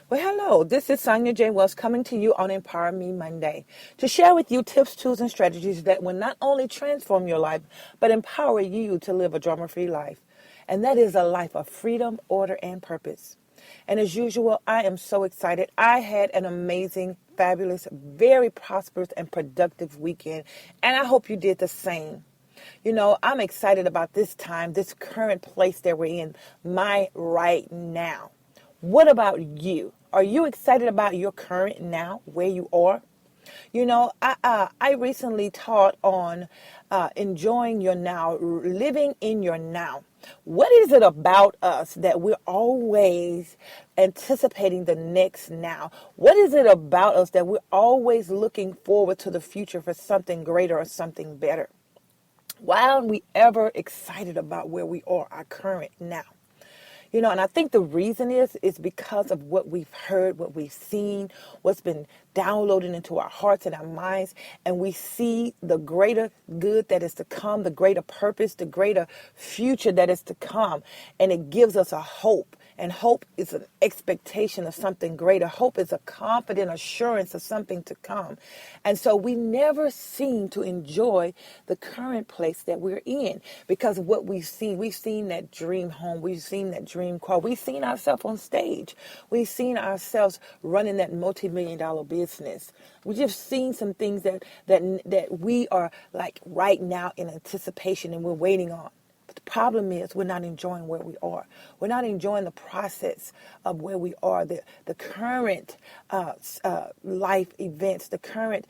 Well, hello, this is Sonia J. Wells coming to you on EmpowerMe Monday to share with you tips, tools, and strategies that will not only transform your life, but empower you to live a drama-free life. And that is a life of freedom, order, and purpose. And as usual, I am so excited. I had an amazing, fabulous, very prosperous, and productive weekend, and I hope you did the same. You know, I'm excited about this time, this current place that we're in, my right now. What about you? Are you excited about your current now, where you are? You know, I recently taught on enjoying your now, living in your now. What is it about us that we're always anticipating the next now? What is it about us that we're always looking forward to the future for something greater or something better? Why aren't we ever excited about where we are, our current now? You know, and I think the reason is because of what we've heard, what we've seen, what's been downloaded into our hearts and our minds, and we see the greater good that is to come, the greater purpose, the greater future that is to come, and it gives us a hope. And hope is an expectation of something greater. Hope is a confident assurance of something to come. And so we never seem to enjoy the current place that we're in because of what we've seen. We've seen that dream home. We've seen that dream car. We've seen ourselves on stage. We've seen ourselves running that multi-million-dollar business. We've just seen some things that we are like right now in anticipation and we're waiting on. The problem is we're not enjoying where we are. We're not enjoying the process of where we are, the current life events, the current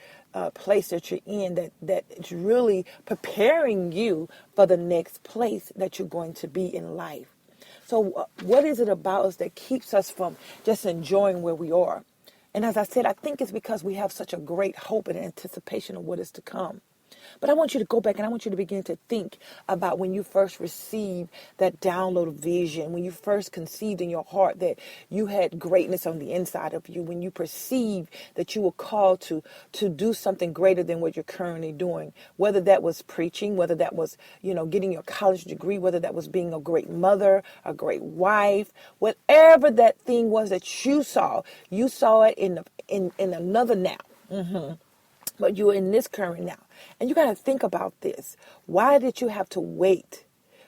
place that you're in that is really preparing you for the next place that you're going to be in life. So what is it about us that keeps us from just enjoying where we are? And as I said, I think it's because we have such a great hope and anticipation of what is to come. But I want you to go back and I want you to begin to think about when you first received that download of vision, when you first conceived in your heart that you had greatness on the inside of you, when you perceived that you were called to do something greater than what you're currently doing, whether that was preaching, whether that was, getting your college degree, whether that was being a great mother, a great wife, whatever that thing was that you saw it in another now. But you're in this current now. And you got to think about this. Why did you have to wait?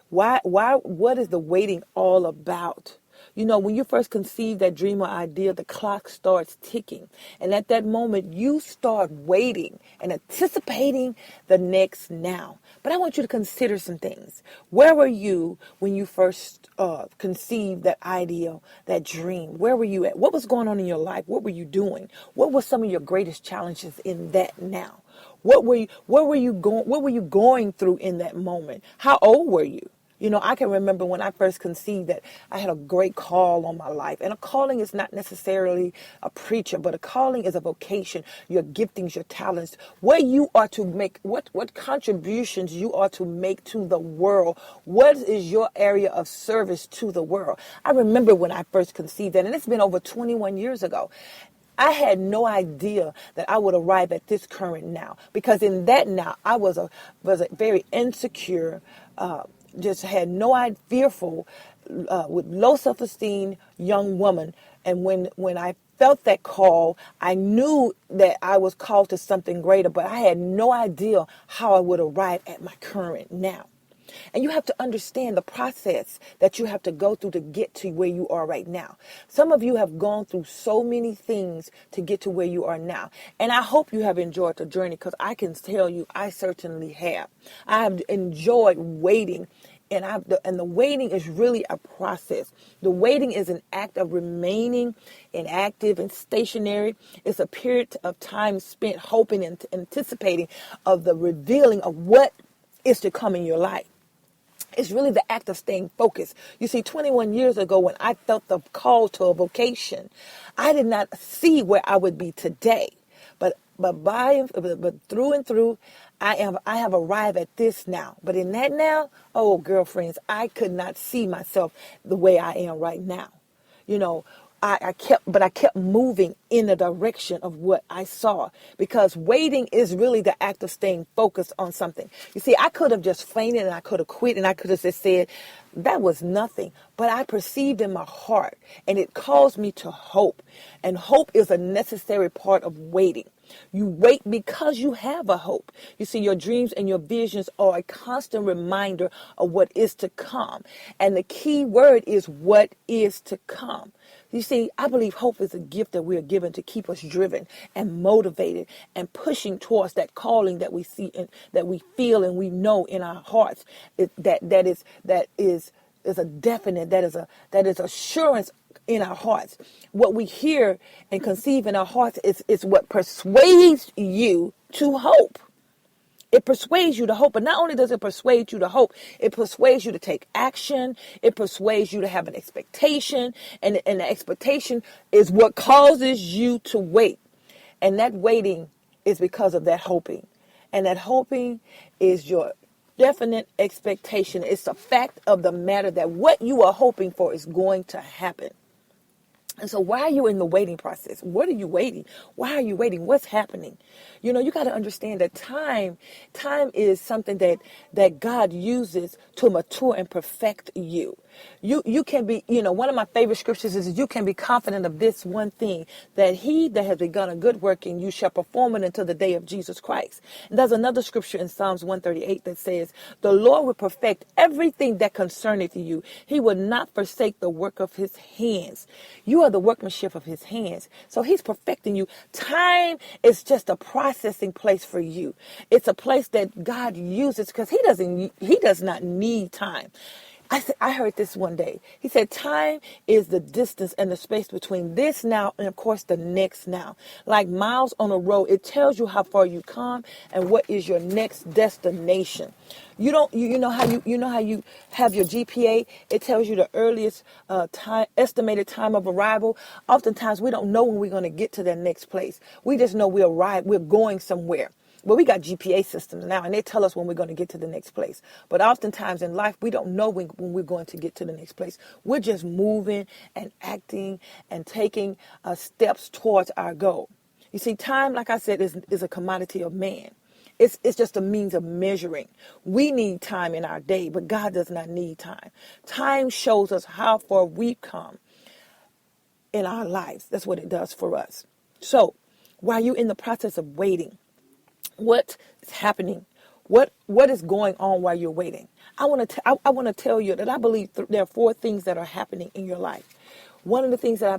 What is the waiting all about? You know, when you first conceive that dream or idea, the clock starts ticking. And at that moment, you start waiting and anticipating the next now. But I want you to consider some things. Where were you when you first conceived that idea, that dream? Where were you at? What was going on in your life? What were you doing? What were some of your greatest challenges in that now? What were you going through in that moment? How old were you? You know, I can remember when I first conceived that I had a great call on my life. And a calling is not necessarily a preacher, but a calling is a vocation, your giftings, your talents, what you are to make, what contributions you are to make to the world. What is your area of service to the world? I remember when I first conceived that, and it's been over 21 years ago. I had no idea that I would arrive at this current now, because in that now I was a very insecure, just had no idea, fearful, with low self-esteem young woman. And when I felt that call, I knew that I was called to something greater, but I had no idea how I would arrive at my current now. And you have to understand the process that you have to go through to get to where you are right now. Some of you have gone through so many things to get to where you are now. And I hope you have enjoyed the journey, because I can tell you I certainly have. I have enjoyed waiting. And the waiting is really a process. The waiting is an act of remaining inactive and stationary. It's a period of time spent hoping and anticipating of the revealing of what is to come in your life. It's really the act of staying focused. You see, 21 years ago, when I felt the call to a vocation, I did not see where I would be today. But through and through, I have arrived at this now. But in that now, oh, girlfriends, I could not see myself the way I am right now. You know, I kept moving in the direction of what I saw, because waiting is really the act of staying focused on something. You see, I could have just fainted and I could have quit and I could have just said that was nothing, but I perceived in my heart and it caused me to hope. And hope is a necessary part of waiting. You wait because you have a hope. You see, your dreams and your visions are a constant reminder of what is to come. And the key word is what is to come. You see, I believe hope is a gift that we are given to keep us driven and motivated and pushing towards that calling that we see and that we feel and we know in our hearts. That is a definite, that is assurance in our hearts. What we hear and conceive in our hearts is what persuades you to hope. It persuades you to hope, but not only does it persuade you to hope, it persuades you to take action. It persuades you to have an expectation, and the expectation is what causes you to wait. And that waiting is because of that hoping. And that hoping is your definite expectation. It's a fact of the matter that what you are hoping for is going to happen. And so why are you in the waiting process? What are you waiting? Why are you waiting? What's happening? You know, you got to understand that time is something that God uses to mature and perfect you. You can be, one of my favorite scriptures is you can be confident of this one thing, that he that has begun a good work in you shall perform it until the day of Jesus Christ. And there's another scripture in Psalms 138 that says, the Lord will perfect everything that concerneth you. He will not forsake the work of his hands. You are the workmanship of his hands. So he's perfecting you. Time is just a processing place for you. It's a place that God uses because he does not need time. I heard this one day. He said, time is the distance and the space between this now and, of course, the next now. Like miles on a road, it tells you how far you come and what is your next destination. You know how you have your GPA. It tells you the earliest estimated time of arrival. Oftentimes, we don't know when we're going to get to that next place. We just know we're going somewhere. Well, we got GPA systems now, and they tell us when we're going to get to the next place. But oftentimes in life, we don't know when we're going to get to the next place. We're just moving and acting and taking steps towards our goal. You see, time, like I said, is a commodity of man. It's just a means of measuring. We need time in our day, but God does not need time. Time shows us how far we've come in our lives. That's what it does for us. So while you're in the process of waiting, what is happening? What is going on while you're waiting? I want to tell you that I believe there are 4 things that are happening in your life. One of the things that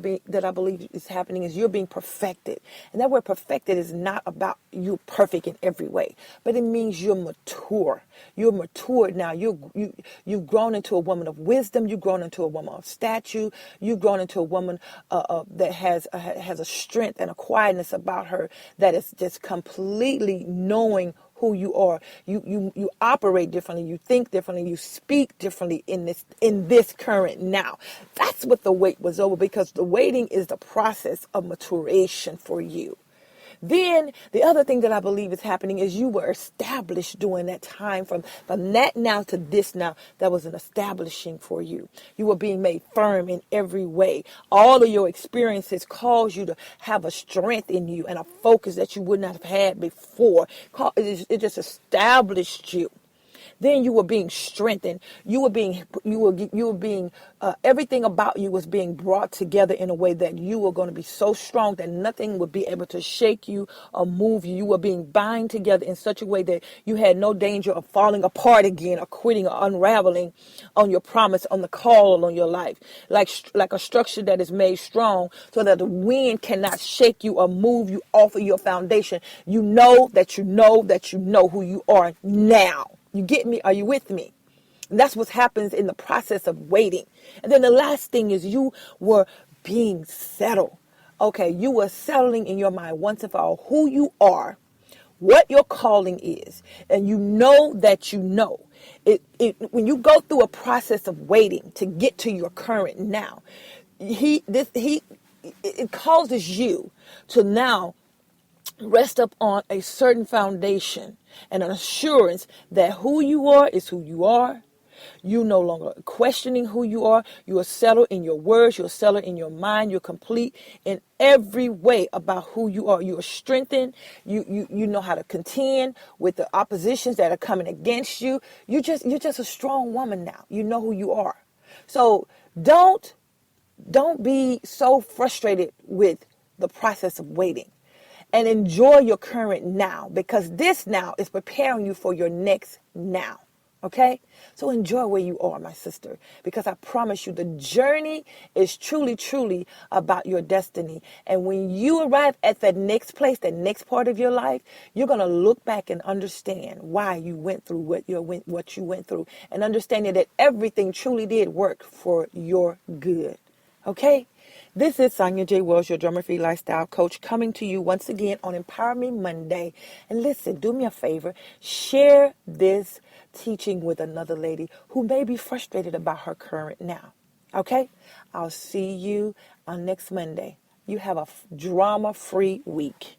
I believe is happening is you're being perfected. And that word perfected is not about you perfect in every way, but it means you're mature. You're matured now. You've grown into a woman of wisdom. You've grown into a woman of stature. You've grown into a woman that has a strength and a quietness about her that is just completely knowing who you are. You operate differently, you think differently, you speak differently in this current now. That's what the wait was over, because the waiting is the process of maturation for you. Then the other thing that I believe is happening is you were established during that time from that now to this now. That was an establishing for you. You were being made firm in every way. All of your experiences caused you to have a strength in you and a focus that you would not have had before. It just established you. Then you were being strengthened. You were being everything about you was being brought together in a way that you were going to be so strong that nothing would be able to shake you or move you. You were being bound together in such a way that you had no danger of falling apart again or quitting or unraveling on your promise, on the call on your life. Like a structure that is made strong so that the wind cannot shake you or move you off of your foundation. You know that you know that you know who you are now. You get me? Are you with me? And that's what happens in the process of waiting. And then the last thing is you were being settled. Okay, you were settling in your mind once and for all who you are, what your calling is, and you know that you know. When you go through a process of waiting to get to your current now, it causes you to now rest up on a certain foundation and an assurance that who you are is who you are. You no longer questioning who you are. You are settled in your words. You're settled in your mind. You're complete in every way about who you are. You are strengthened. You know how to contend with the oppositions that are coming against you. You're just a strong woman now. You know who you are. So don't be so frustrated with the process of waiting, and enjoy your current now, because this now is preparing you for your next now. Okay? So enjoy where you are, my sister, because I promise you the journey is truly, truly about your destiny. And when you arrive at that next place, that next part of your life, you're going to look back and understand why you went through what you went through, and understanding that everything truly did work for your good. Okay? This is Sonia J. Wells, your drummer-free lifestyle coach, coming to you once again on EmpowerMe Monday. And listen, do me a favor, share this teaching with another lady who may be frustrated about her current now. Okay? I'll see you on next Monday. You have a drama-free week.